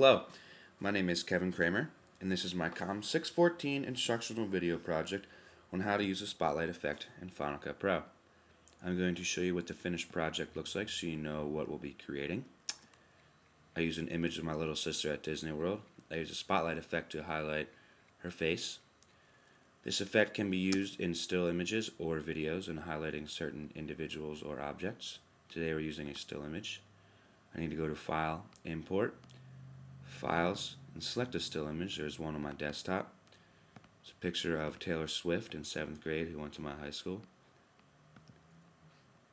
Hello, my name is Kevin Kramer, and this is my COMM 614 Instructional Video Project on how to use the Spotlight effect in Final Cut Pro. I'm going to show you what the finished project looks like so you know what we'll be creating. I use an image of my little sister at Disney World. I use a Spotlight effect to highlight her face. This effect can be used in still images or videos and highlighting certain individuals or objects. Today we're using a still image. I need to go to File, Import, Files, and select a still image. There's one on my desktop. It's a picture of Taylor Swift in 7th grade who went to my high school.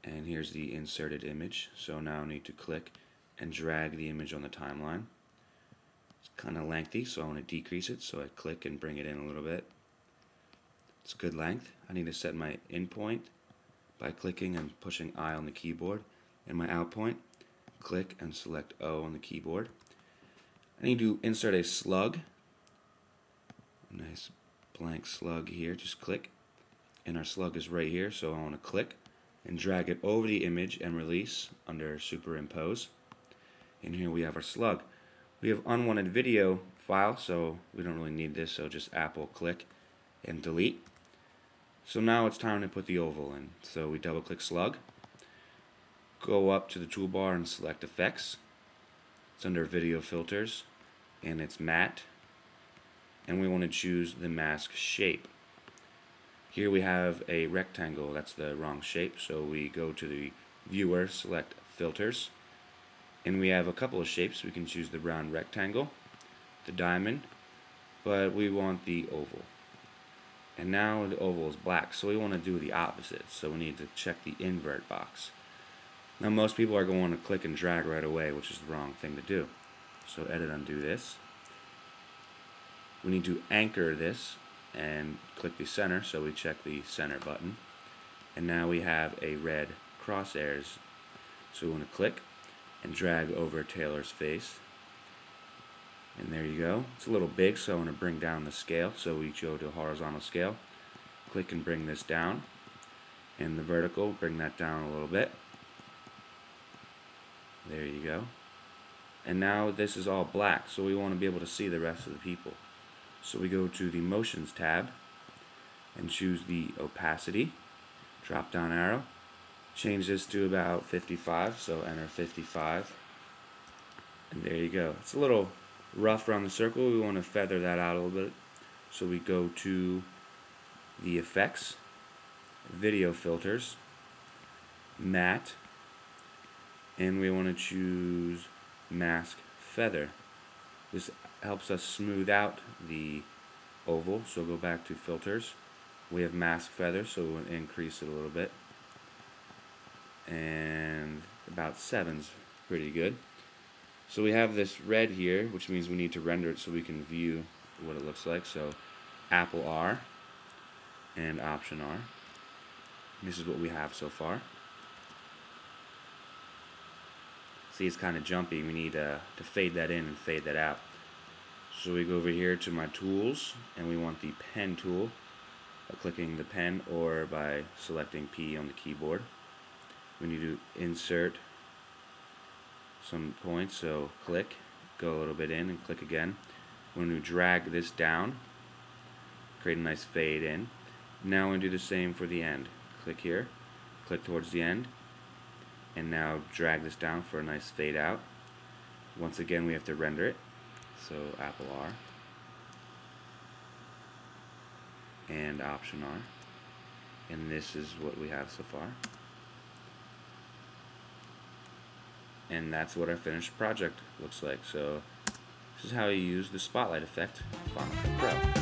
And here's the inserted image. So now I need to click and drag the image on the timeline. It's kind of lengthy, so I want to decrease it. So I click and bring it in a little bit. It's good length. I need to set my in point by clicking and pushing I on the keyboard. And my out point, click and select O on the keyboard. I need to insert a slug. A nice blank slug here. Just click. And our slug is right here, so I want to click and drag it over the image and release under superimpose. And here we have our slug. We have unwanted video file, so we don't really need this, so just Apple click and delete. So now it's time to put the oval in. So we double click slug, go up to the toolbar and select effects. It's under video filters and it's matte, and we want to choose the mask shape. Here we have a rectangle. That's the wrong shape, so we go to the viewer, select filters, and we have a couple of shapes. We can choose the round rectangle, the diamond, but we want the oval. And now the oval is black, so we want to do the opposite. So we need to check the invert box. Now most people are going to click and drag right away, which is the wrong thing to do. So edit, undo this. We need to anchor this and click the center, so we check the center button. And now we have a red crosshairs. So we want to click and drag over Taylor's face. And there you go. It's a little big, so I want to bring down the scale. So we go to horizontal scale, click and bring this down. And the vertical, bring that down a little bit. There you go. And now this is all black, so we want to be able to see the rest of the people. So we go to the Motions tab and choose the opacity, drop down arrow, change this to about 55, so enter 55, and there you go. It's a little rough around the circle. We want to feather that out a little bit, so we go to the effects, video filters, matte, and we want to choose mask feather. This helps us smooth out the oval, so go back to filters. We have mask feather, so we'll increase it a little bit, and about 7's pretty good. So we have this red here, which means we need to render it so we can view what it looks like. So Apple R and Option R. This is what we have so far. See, it's kind of jumpy. We need to fade that in and fade that out. So we go over here to my tools, and we want the pen tool by clicking the pen or by selecting P on the keyboard. We need to insert some points, so click, go a little bit in and click again. We're going to drag this down, create a nice fade in. Now we're going to do the same for the end. Click here, click towards the end, and now drag this down for a nice fade out. Once again we have to render it, so Apple R and Option R, and this is what we have so far. And that's what our finished project looks like. So this is how you use the Spotlight effect in Final Cut Pro.